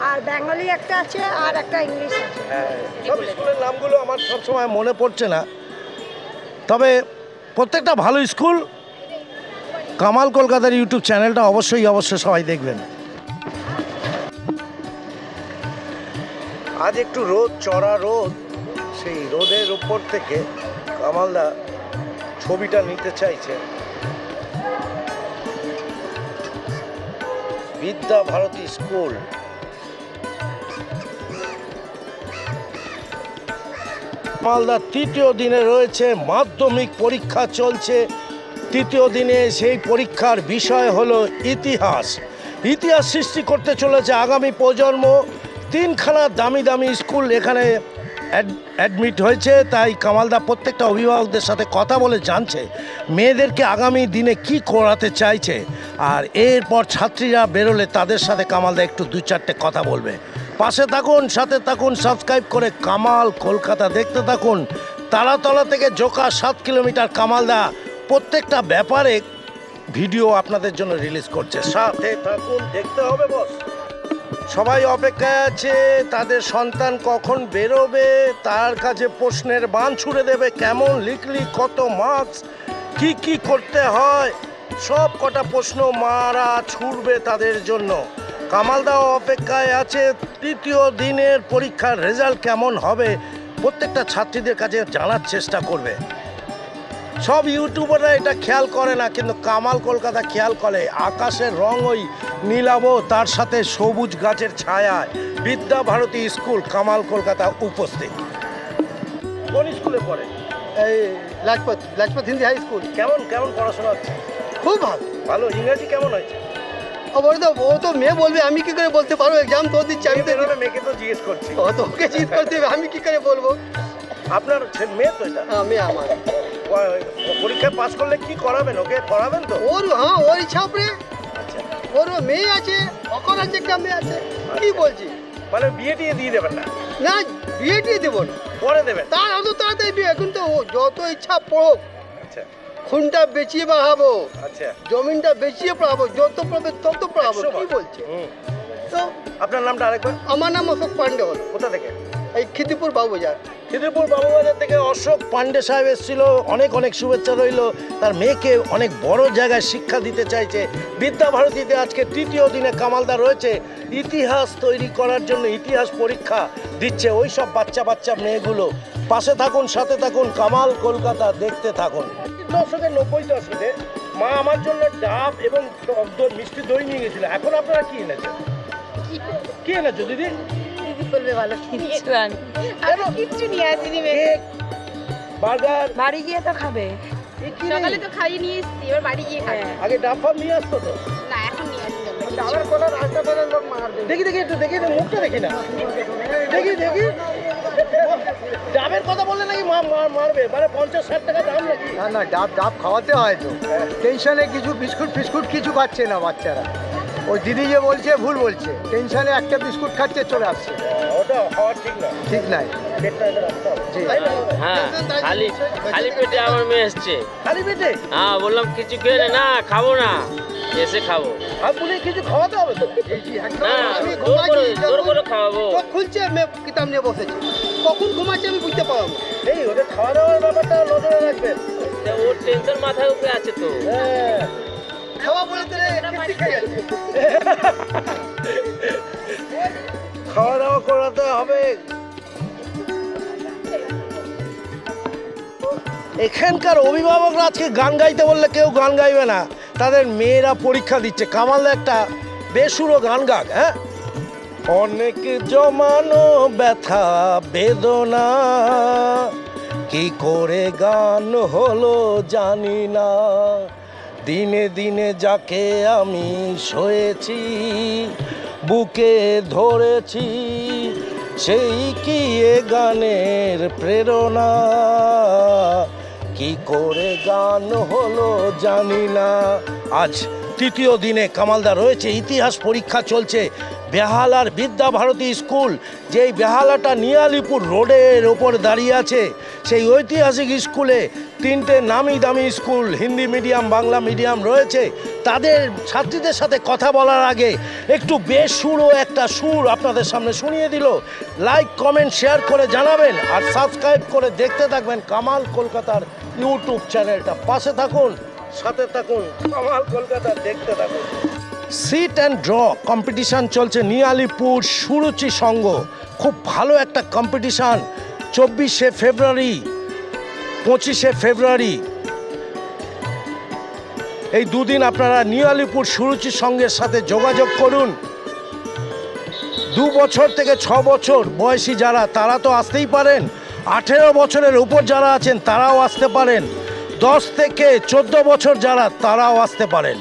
আর বেঙ্গলি একটা আছে, আর একটা ইংলিশ আছে। হ্যাঁ, সব স্কুলের নামগুলো আমার সবসময় মনে পড়ছে না, তবে প্রত্যেকটা ভালো স্কুল। কামাল কলকাতার ইউটিউব চ্যানেলটা অবশ্যই সবাই দেখবেন। আজ একটু রোদ, চড়া রোদ, সেই রোদের উপর থেকে কামালদা ছবিটা নিতে চাইছে। বিদ্যা ভারতী স্কুল। মালদা তৃতীয় দিনে রয়েছে, মাধ্যমিক পরীক্ষা চলছে। তৃতীয় দিনে সেই পরীক্ষার বিষয় হলো ইতিহাস। ইতিহাস সৃষ্টি করতে চলেছে আগামী প্রজন্ম। তিনখানা দামি স্কুল এখানে অ্যাডমিট হয়েছে, তাই কামালদা প্রত্যেকটা অভিভাবকদের সাথে কথা বলে জানছে মেয়েদেরকে আগামী দিনে কি করাতে চাইছে। আর এরপর ছাত্রীরা বেরোলে তাদের সাথে কামালদা একটু 2-4টে কথা বলবে। পাশে থাকুন, সাথে থাকুন, সাবস্ক্রাইব করে কামাল কলকাতা দেখতে থাকুন। তারাতলা থেকে জোকা 7 কিলোমিটার কামালদা প্রত্যেকটা ব্যাপারে ভিডিও আপনাদের জন্য রিলিজ করছে। সাথে থাকুন, দেখতে হবে বস। সবাই অপেক্ষায় আছে, তাদের সন্তান কখন বেরোবে, তার কাছে প্রশ্নের বান ছুড়ে দেবে। কেমন লিখলি, কত মার্কস, কি করতে হয়, সব কটা প্রশ্ন মারা ছুড়বে তাদের জন্য। কামালদাও অপেক্ষায় আছে, তৃতীয় দিনের পরীক্ষার রেজাল্ট কেমন হবে প্রত্যেকটা ছাত্রীদের কাছে জানার চেষ্টা করবে। সব ইউটিউবাররা এটা খেয়াল করে না, কিন্তু কামাল কলকাতা খেয়াল করে। আকাশের রং ওই নীলাভ, তার সাথে সবুজ গাছের ছায়ায় বিদ্যা ভারতী স্কুল কামাল কলকাতা উপস্থিত। কোন স্কুলে পড়ে? এই লাজপত হিন্দি হাই স্কুল। কেমন পড়াশোনা হচ্ছে? খুব ভালো। ভালো। ইংরেজি কেমন হয়েছে? ও তো মেয়ে বলবে, আমি কি করে বলতে পারবো? এক্সাম তো দিচ্ছি আমি। মেয়েকে তো জিজ্ঞেস করছি। ও তো ওকে জিজ্ঞেস করতে হবে, আমি কি করে বলবো? আপনার মেয়ে তো এটা? আমি আমার পরীক্ষায় পাস করলে কি করাবেন? ওকে পড়াবেন তো? ওর ইচ্ছা উপরে। আচ্ছা, ওর মেয়ে আছে, অকর আছে, একটা মেয়ে আছে। কি বলছি? মানে বিয়ে দিয়ে দেবেন না? না, বিয়ে দিয়ে দেবো না, পরে দেবেন। তার অত তাড়াতাড়ি বিয়ে। এখন তো ও যত ইচ্ছা পড়ুক, আচ্ছা, খুনটা বেচিয়ে বাড়াবো, আচ্ছা, জমিনটা বেচিয়ে পড়াবো, যত পড়বে তত পড়াবো। কি বলছে? তো আপনার নামটা আরেকবার? আমার নাম অশোক পান্ডে। হল কোথা থেকে? এই খিদিপুর বাবুবাজার। খিদিরপুর বাবুবাজার থেকে অশোক পান্ডে সাহেব এসেছিল। অনেক শুভেচ্ছা রইল। তার মেয়েকে অনেক বড় জায়গায় শিক্ষা দিতে চাইছে। বিদ্যা ভারতীতে আজকে তৃতীয় দিনে কামালদা রয়েছে। ইতিহাস তৈরি করার জন্য ইতিহাস পরীক্ষা দিচ্ছে ওই সব বাচ্চা মেয়েগুলো। পাশে থাকুন, সাথে থাকুন, কামাল কলকাতা দেখতে থাকুন। 90 দশকে মা আমার জন্য ডাব এবং মিষ্টি দই নিয়ে গেছিল। এখন আপনারা কি এনেছেন? কি এনেছো দিদি? দিদি বলবে ভালো কিছু আমি কিচ্ছু নিয়ে আসিনি। Cake, burger. বাড়ি গিয়ে তো খাবে। সকালে তো খাইয়ে নিয়ে এসেছি, এবার বাড়ি গিয়ে খাই। আগে ডাব ফাব নিয়ে আসতো তো। না এখন নিয়ে আসি না। ডাবের কলা রাস্তা পেলে লোক মারবে। দেখি একটু দেখি মুখটা দেখি না, দেখি ডাবের কথা বললে নাকি মারবে, মানে 50-60 টাকা দাম নাকি? না না, ডাব খাওয়াতে হয় তো। টেনশনে কিছু বিস্কুট ফিস্কুট কিছু খাচ্ছে না বাচ্চারা। ওই দিদি যে বলছে ভুল বলছে, টেনশনে একটা বিস্কুট খাচ্ছে চলে আসছে, ওটা খাওয়া ঠিক না, ঠিক নাই। পেটটা এদের রাখতে হবে। জি। হ্যাঁ, খালি খালি পেটে আমার মেয়ে এসছে। খালি পেটে? হ্যাঁ, বললাম কিছু খেয়ে না, খাবো না, এসে খাবো। আর বলি কিছু খাওয়াতে হবে তো? না, আমি জোর করে খাওয়াবো। চোখ খুলছে, আমি কিতাব নিয়ে বসেছি, কখন ঘুমাচ্ছে আমি বুঝতে পারবো। এই ওদের খাওয়া দাওয়ার ব্যাপারটা নজরে রাখবেন। ওর টেনশন মাথার উপরে আছে তো। হ্যাঁ, খাওয়া বলে তো খাওয়া দাওয়া করাতে হবে। এখানকার অভিভাবকরা আজকে গান গাইতে বললে কেউ গান গাইবে না, তাদের মেয়েরা পরীক্ষা দিচ্ছে। কামাল একটা বেসুরো গান গাক। হ্যাঁ, অনেক জমানো ব্যথা বেদনা, কি করে গান হলো জানি না, দিনে দিনে যাকে আমি সয়েছি বুকে ধরেছি, সেই কি এ গানের প্রেরণা, কি করে গান হলো জানি না। আজ তৃতীয় দিনে কামালদা রয়েছে, ইতিহাস পরীক্ষা চলছে। বেহালার বিদ্যাভারতী স্কুল, যেই বেহালাটা নিয়ালিপুর রোডের ওপর দাঁড়িয়ে আছে, সেই ঐতিহাসিক স্কুলে 3টে নামি দামি school, Hindi medium Bangla medium রয়েছে। তাদের ছাত্রীদের সাথে কথা বলার আগে একটু বেসুরো একটা সুর আপনাদের সামনে শুনিয়ে দিল। লাইক কমেন্ট শেয়ার করে জানাবেন, আর সাবস্ক্রাইব করে দেখতে থাকবেন কামাল কলকাতার ইউটিউব চ্যানেলটা। পাশে থাকুন, সাথে থাকুন, কামাল কলকাতা দেখতে থাকুন। সিট অ্যান্ড ড্র কম্পিটিশান চলছে নিয়ালিপুর সুরুচি সংঘ। খুব ভালো একটা কম্পিটিশান। 24শে ফেব্রুয়ারি 25শে ফেব্রুয়ারি এই দুদিন আপনারা নিয়ালিপুর সুরুচি সংঘের সাথে যোগাযোগ করুন। 2 বছর থেকে 6 বছর বয়সী যারা, তারা তো আসতেই পারেন। 18 বছরের উপর যারা আছেন তারাও আসতে পারেন। 10 থেকে 14 বছর যারা, তারাও আসতে পারেন।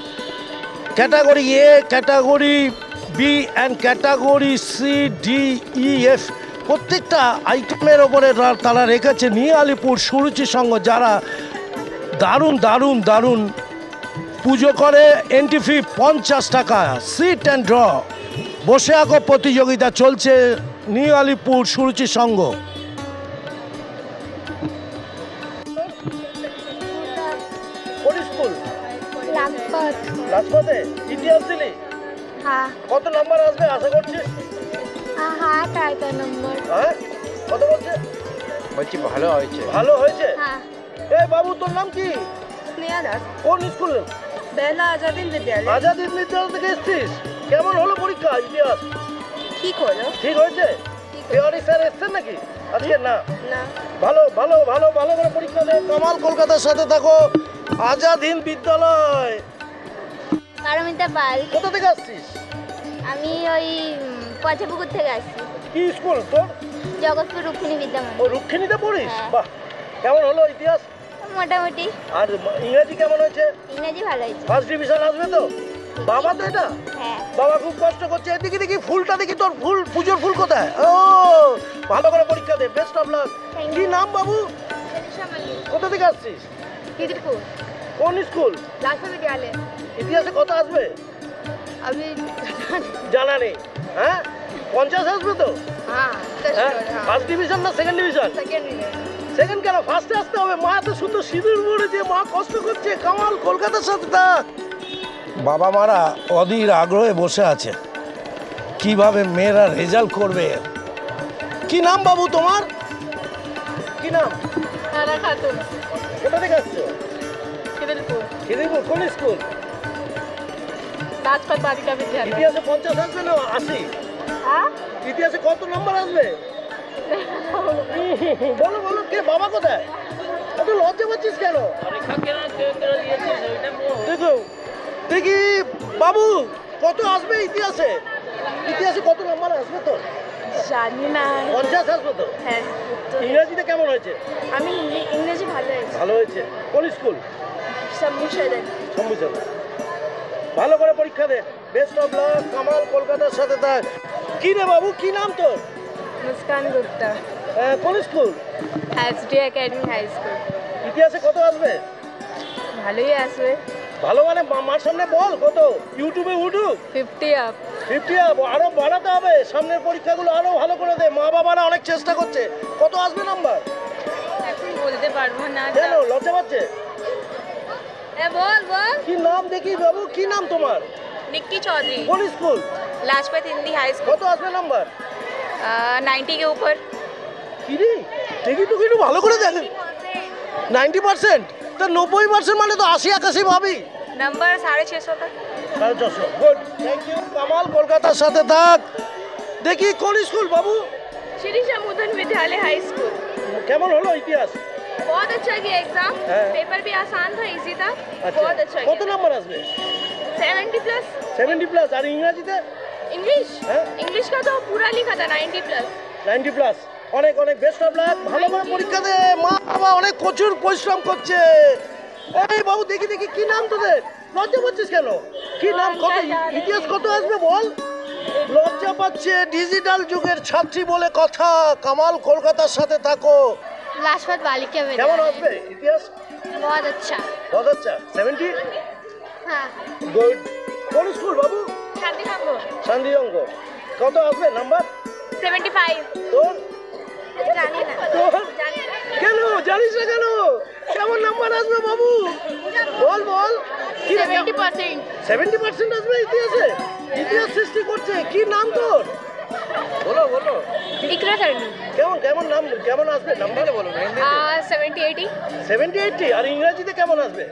Category A, category B and category C, D, E, F প্রত্যেকটা আইটেমের ওপরে তারা রেখেছে নিয়ালিপুর সুরুচি সংঘ, যারা দারুণ দারুণ দারুণ পুজো করে। এন্ট্রি ফি 50 টাকা। সিট অ্যান্ড ড্র বসে আঁকো প্রতিযোগিতা চলছে নিয়ালিপুর সুরুচি সংঘ। কোন স্কুল? লাজপতে। ইতিহাস দিলি? হ্যাঁ কত নাম্বার আসবে আশা করছিস? হ্যাঁ 8 নম্বর। হ্যাঁ, কত বলছে? বলছি ভালো হয়েছে। ভালো হয়েছে। হ্যাঁ। এই বাবু, তোর নাম কি? স্নেহা দাস, কোন স্কুলে? বেলা আজাদিন বিদ্যালয়। আজাদ বিদ্যালয় থেকে এসছিস? কেমন হলো পরীক্ষা ইতিহাস? ঠিক হলো? ঠিক হয়েছে? থিওরি স্যার এসছেন নাকি আজকে? না, না। ভালো ভালো ভালো ভালো করে পরীক্ষা দে। কামাল কলকাতার সাথে থাকো। আজাদ হিন্দ বিদ্যালয়। পারমিতা পাল। কোথা থেকে আসছিস? আমি ওই পচাপুকুর থেকে আসছি। কি স্কুল তোর? জগৎপুর রুক্মিণী বিদ্যা ও, মন্দির। রুক্মিণীতে পড়িস? হ্যাঁ। বাহ, কেমন হলো ইতিহাস? মোটামুটি। আর ইংরেজি কেমন হয়েছে? ইংরেজি ভালো হয়েছে। ফার্স্ট ডিভিশন আসবে তো? বাবা তো এটা? হ্যাঁ। বাবা খুব কষ্ট করছে। এদিকে দেখি ফুলটা দেখি, তোর ফুল, পুজোর ফুল কোথায়? ও, ভালো করে পরীক্ষা দে। Best of lakh. কি নাম বাবু? কোথা থেকে আসছিস? খিদিরপুর। কোন স্কুল? লাজপত বিদ্যালয়। ইতিহাসে কত আসবে আমি জানা নেই। হ্যাঁ, 50 আসবে তো? হ্যাঁ ফার্স্ট ডিভিশন না সেকেন্ড ডিভিশন? সেকেন্ড কেন, ফার্স্টে আসতে হবে। মা এত সুন্দর সিঁদুর পড়েছে, মা কষ্ট করছে। কামাল কলকাতার সাথে থাক। বাবা মারা অধীর আগ্রহে বসে আছে কিভাবে মেয়েরা রেজাল্ট করবে। কি নাম বাবু তোমার? কি নাম? তারা খাতুন। কোথা থেকে আসছো? খিদিরপুর। খিদিরপুর। কোন স্কুল? লাজপত বালিকা বিদ্যালয়। ইতিহাসে 50 আসবে না 80? হ্যাঁ? ইতিহাসে কত নম্বর আসবে? বলো বলো, কে বাবা কোথায়? এত লজ্জা পাচ্ছিস কেন? পরীক্ষা কেন দিয়েছিস ওইটা বল। দেখো দেখি বাবু, কত আসবে ইতিহাসে? ইতিহাসে কত নম্বর আসবে তো? জানি না। 50 আসবে তো? হ্যাঁ। ইংরেজিতে কেমন হয়েছে? আমি ইংরেজি ভালো হয়েছে। ভালো হয়েছে। কোন স্কুল? সম্মুখে সম্ভুচন্দ্র। ভালো করে পরীক্ষা দে। Best of luck. কামাল কলকাতার সাথে থাক। কি রে বাবু, কি নাম তোর? মুস্কান গুপ্তা, কোন school? SD academy high school. ইতিহাসে কত আসবে? ভালোই আসবে। ভালো মানে মার সামনে বল কত। ইউটিউবে উঠু 50 আপ। 50 আপ। আরো বাড়াতে হবে। সামনের পরীক্ষাগুলো আরো ভালো করে দে। মা বাবারা অনেক চেষ্টা করছে। কত আসবে নাম্বার? এখন বলতে পারবো না। কেন লজ্জা পাচ্ছে? বল বল। কি নাম দেখি বাবু, কি নাম তোমার? निक्की चौधरी, কোন school? Lajpat Hindi high school. কত আসবে নাম্বার? 90 के ऊपर। কি রে, দেখি তো একটু ভালো করে দেখেন। 90%? তা 90% মানে তো 80-81 ভাবি। नंबर 650 तक। 650। Good, thank you. কামাল কলকাতার সাথে থাক। দেখি কোন স্কুল বাবু? श्री समुदन विद्यालय हाई स्कूल। কেমন হলো ইতিহাস? बहुत अच्छा किया एग्जाम। हाँ। पेपर भी आसान था, इजी था। আচ্ছা, बहुत अच्छा কত किया। নাম্বার আসবে? 70 प्लस। 70 প্লাস। আর ইংরেজিতে? इंग्लिश हाँ। इंग्लिश का तो पूरा लिखा था 90 प्लस। 90 প্লাস। অনেক অনেক বেস্ট অফ লাক। ভালো করে পরীক্ষা দে। মা বাবা অনেক প্রচুর পরিশ্রম করছে। এই বাবু দেখি দেখি, কি নাম তোদের? লজ্জা পাচ্ছিস কেন? কি নাম? কত ইতিহাস কত আসবে বল? লজ্জা পাচ্ছে। ডিজিটাল যুগের ছাত্রী বলে কথা। কামাল কলকাতার সাথে থাকো। लाजपत बालिका কেমন विद्यालय। আসবে ইতিহাস? बहुत अच्छा। बहुत अच्छा। 70? हाँ। গুড। কোন স্কুল বাবু? शांति संगो। শান্তিজঙ্গ। কত আসবে নাম্বার 75। তোর? जानी ना। তোর? কেন জানিস না কেন? কেমন নাম্বার আসবে বাবু? বল বল। কি রে? 70%। 70% আসবে ইতিহাসে? ইতিহাস সৃষ্টি করছে। কি নাম তোর? বলো বলো। इकरा सरनी। কেমন কেমন নাম, কেমন আসবে নাম্বার বলো না। 70-80। 70-80। আর ইংরেজিতে কেমন আসবে?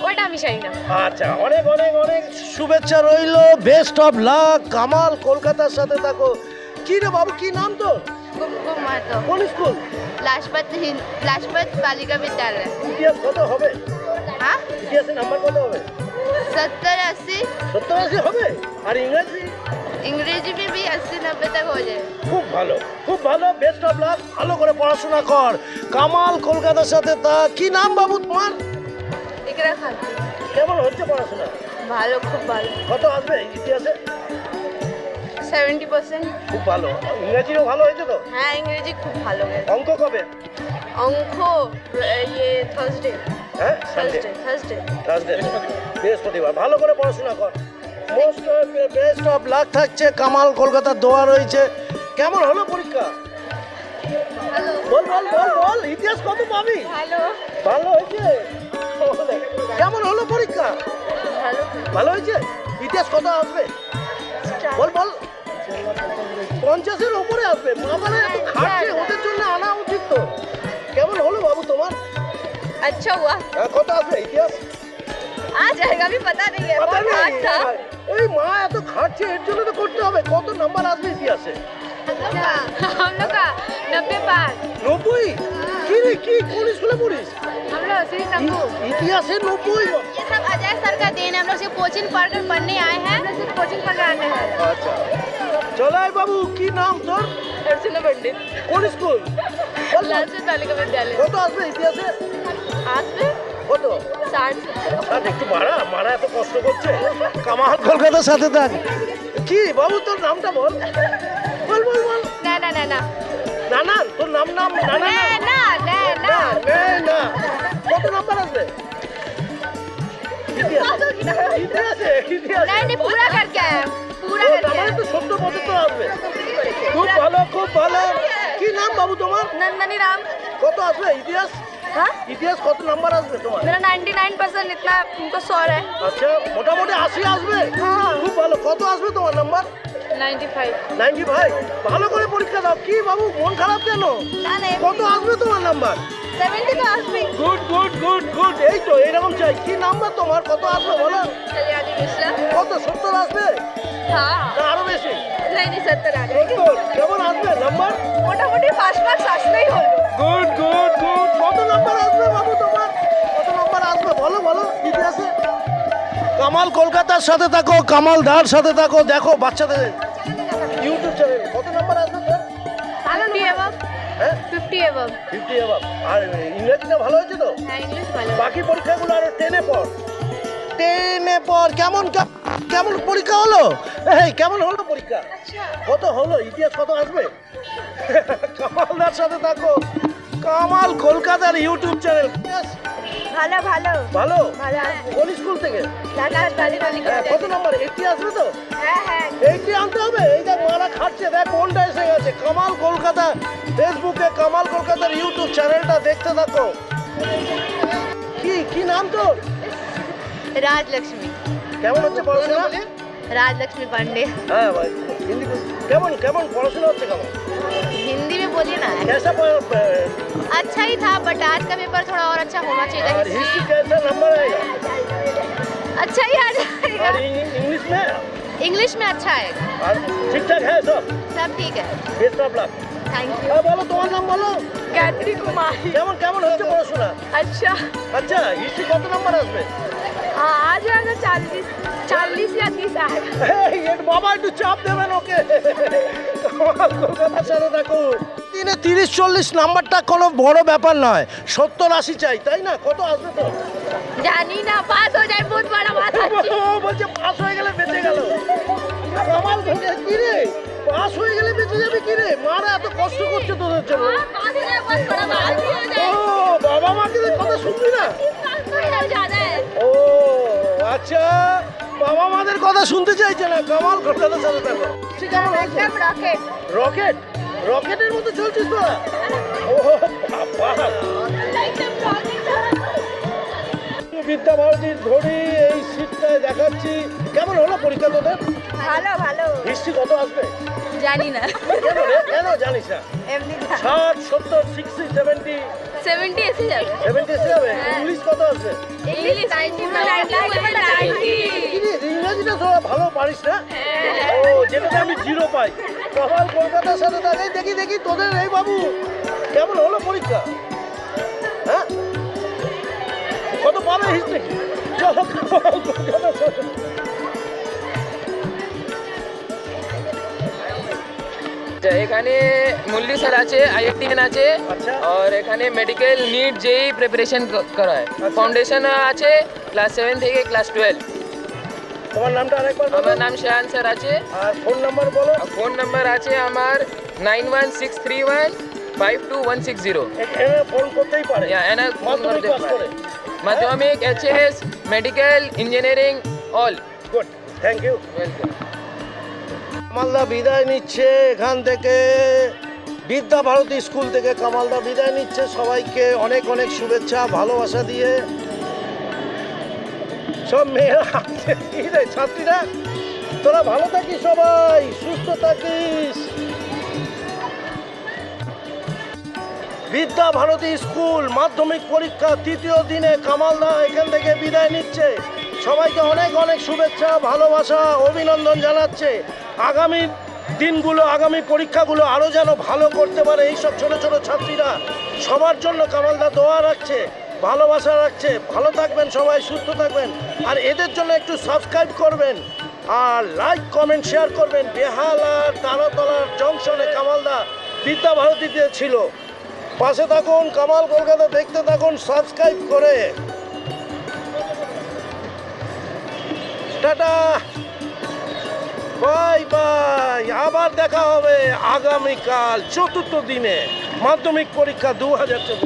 ওটা আমি চাই না। আচ্ছা, অনেক অনেক অনেক শুভেচ্ছা রইল। Best of luck. কামাল কলকাতার সাথে থাকো। কি রে বাবু, কি নাম তোর? कुमकुम महतो। কোন স্কুল? लाजपत बालिका विद्यालय। ইতিহাস কত হবে? हाँ। ইতিহাসে নাম্বার কত হবে? 70-80। 70-80 হবে। আর ইংরেজি? इंग्रेजी में भी 80-90 तक हो जाए। খুব ভালো, খুব ভালো। Best of lakh. ভালো করে পড়াশোনা কর। কামাল কলকাতার সাথে তা। কি নাম বাবু তোমার? इकरा खाती। কেমন হচ্ছে পড়াশোনা? ভালো, খুব ভালো। কত আসবে ইতিহাসে? 70%। খুব ভালো। ইংরেজিও ভালো হয়েছে তো? হ্যাঁ, ইংরেজি খুব ভালো গেছে। অঙ্ক কবে? অঙ্ক থার্সডে। হ্যাঁ, সানডে। থার্সডে। বৃহস্পতিবার। ভালো করে পড়াশোনা কর। মোস্ট বেস্ট অফ লাক থাকছে। কামাল কলকাতার দোয়া রয়েছে। কেমন হলো পরীক্ষা? হ্যালো। বল বল বল বল। ইতিহাস কত পাবি? ভালো। ভালো হয়েছে। কেমন হলো পরীক্ষা? ভালো। ভালো হয়েছে। ইতিহাস কত আসবে? বল বল। 50-এর উপরে আসবে। বাবারা এত খাটছে, ওদের জন্য আনা উচিত তো। কেমন হলো বাবু তোমার? अच्छा हुआ। কত আসবে ইতিহাস? आ जाएगा, अभी पता नहीं है। पता बहुत नहीं। हार्ड था। ওই মা এত খাটছে, এর জন্য তো করতে হবে। কত নাম্বার আসবে ইতিহাসে? हम लोग का 90 पार। 90? কি রে, কি কোন স্কুলে পড়িস? हम लोग श्री शंभू। ইতিহাসে 90? ये सब अजय सर का देन है। हम लोग सिर्फ कोचिंग पढ़कर पढ़ने आए हैं। हम लोग सिर्फ कोचिंग पढ़कर आने हैं। আচ্ছা, চলাই বাবু। কি নাম তোর? अर्जुन पंडित। কোন স্কুল? বল। लाजपत बालिका विद्यालय। কত আসবে ইতিহাসে? आज में কত? 60। আর একটু বাড়া, মারা এত কষ্ট করছে। কামাল কলকাতার সাথে থাক। কি বাবু তোর নামটা বল। বল বল বল। ना না না তোর নাম না না না না না না না। কত নাম্বার আসবে ইতিহাসে? नहीं पूरा करके आए हैं। पूरा करके आए हैं। তো 70-75 আসবে। খুব ভালো, খুব ভালো। কি নাম বাবু তোমার? नंदनी राम। কত আসবে ইতিহাস? हाँ? ইতিহাস কত নাম্বার আসবে তোমার? मेरा 99% इतना उनको 100 है। আচ্ছা, মোটামুটি 80 আসবে। হ্যাঁ। খুব ভালো। কত আসবে তোমার নাম্বার? 95। 95? ভালো করে পরীক্ষা দাও। কি বাবু মন খারাপ কেন? না না কত আসবে তোমার নাম্বার? 70 तो आज भी। Good good good good. এই তো এইরকম চাই। কি নাম্বার তোমার? কত আসবে বলো? कल्याणी मिश्रा। কত 70 আসবে हाँ। না আরো বেশি? नहीं 70 आ 70 কেমন আসবে নাম্বার? মোটামুটি 5 মার্কস আসলেই হলো। Good good good. কত নাম্বার আসবে বাবু তোমার? কত নাম্বার আসবে বলো বলো ইতিহাসে? কামাল কলকাতার সাথে থাকো, কামাল দার সাথে থাকো। দেখো বাচ্চাদের ইউটিউব চ্যানেল। কত নাম্বার আসবে তোর? ভালো নিয়ে বাবা। হ্যাঁ 50 above 50 এবার। আর ইংরেজিটা ভালো হয়েছে তো? হ্যাঁ ইংলিশ ভালো বাকি পরীক্ষাগুলো আরো 10-এ পর। 10-এ পর কেমন কেমন পরীক্ষা হলো? এই কেমন হলো পরীক্ষা? কত হলো? ইতিহাস কত আসবে? কামালদার সাথে থাকো। কামাল কলকাতার ইউটিউব চ্যানেল। ভালো ভালো ভালো? ভালো কোন স্কুল থেকে? কত নাম্বার? 80 আসবে তো? হ্যাঁ 80 আনতে হবে। এই দেখ মারা খাচ্ছে, দেখ কোনটা এসে গেছে। কামাল কলকাতা ফেসবুকে কামাল কলকাতার ইউটিউব চ্যানেলটা দেখতে থাকো। কি নাম তোর? राजलक्ष्मी কেমন হচ্ছে পড়াশোনা? राजलक्ष्मी पांडे হ্যাঁ ভাই হিন্দি কেমন পড়াশোনা হচ্ছে কেমন? हिंदी में बोलिए ना कैसा अच्छा ही था बट आज का पेपर थोड़ा और अच्छा होना चाहिए था और हिस्ट्री कैसा नंबर आएगा? अच्छा ही आ जाएगा और इंग्लिश में? इंग्लिश में अच्छा है और ठीक ठाक है सब ठीक है best of luck. Thank you বলো তোমার নাম বলো। गायत्री कुमारी কেমন হচ্ছে পড়াশোনা? अच्छा আচ্ছা হিস্ট্রি কত নাম্বার আসবে? आ जाएगा 40 या 30 आएगा এর বাবা একটু চাপ দেবেন ওকে। কামাল কলকাতার সাথে থাকো। দিনে 30-40 নাম্বারটা কোনো বড় ব্যাপার নয়, 70-80 চাই তাই না? কত আসবে তো? जानी ना पास हो जाए बहुत बड़ा बात है ও বলছে পাস হয়ে গেলে বেঁচে গেল। কামাল কি রে পাস হয়ে গেলে বেঁচে যাবে কি রে? মারা এত কষ্ট করছে তোদের জন্য। पास हो जाए बहुत बड़ा बात हो जाए ও বাবা মাকে কথা শুনবি না? ज्यादा है ও আচ্ছা বাবা মাদের কথা শুনতে চাইছে না। কামাল কলকাতার সাথে থাকো। কেমন হচ্ছে? एकदम रॉकेट রকেটের মতো চলছিস তোরা? ও বাবা বিদ্যা ভারতীর ধরি এই সিটটায় দেখাচ্ছি। কেমন হলো পরীক্ষা তোদের? ভালো ভালো হিস্ট্রি কত আসবে? জানি না কেন জানিস না? এমনি 60, 70, 60, 70, 70 এসে যাবে 70 এসে যাবে। ইংলিশ কত আসবে? ইংলিশ 90 ইংরেজিটা তোরা ভালো পারিস না? ও যেটাতে আমি 0 পাই। কামাল কলকাতার সাথে থাকে। দেখি তোদের এই বাবু কেমন হলো পরীক্ষা? হ্যাঁ কত পাবে হিস্ট্রি? চলো কামাল কলকাতার সাথে। এখানে মুল্লি স্যার আছে, IITN আছে, আচ্ছা। আর এখানে মেডিকেল নিট যেই প্রিপারেশন করায়। ফাউন্ডেশন আছে ক্লাস 7 থেকে ক্লাস 12। তোমার নামটা আরেকবার বলো। আমার নাম শাহান স্যার আছে। আর ফোন নাম্বার বলো। ফোন নাম্বার আছে আমার 9163152160। এখানে ফোন করতেই পারে। এনা ফোন মাধ্যমিক করতে পাস করে। মাধ্যমিক, HS, medical, engineering all. Good thank you. Welcome. কামালদা বিদায় নিচ্ছে এখান থেকে, বিদ্যা ভারতী স্কুল থেকে কামালদা বিদায় নিচ্ছে। সবাইকে অনেক শুভেচ্ছা ভালোবাসা দিয়ে। সব মেয়েরা আসছে। কি রে ছাত্রীরা তোরা ভালো থাকিস, সবাই সুস্থ থাকিস। বিদ্যা ভারতী স্কুল মাধ্যমিক পরীক্ষা 3য় দিনে কামালদা এখান থেকে বিদায় নিচ্ছে। সবাইকে অনেক শুভেচ্ছা ভালোবাসা অভিনন্দন জানাচ্ছে। আগামী দিনগুলো আগামী পরীক্ষাগুলো আরও যেন ভালো করতে পারে এইসব ছোট ছাত্রীরা। সবার জন্য কামালদা দোয়া রাখছে, ভালোবাসা রাখছে। ভালো থাকবেন সবাই, সুস্থ থাকবেন। আর এদের জন্য একটু সাবস্ক্রাইব করবেন আর লাইক কমেন্ট শেয়ার করবেন। বেহালার তারাতলার জংশনে কামালদা বিদ্যা ভারতীতে ছিল। পাশে থাকুন, কামাল কলকাতা দেখতে থাকুন সাবস্ক্রাইব করে। Tata bye. আবার দেখা হবে আগামীকাল 4র্থ দিনে মাধ্যমিক পরীক্ষা 2024।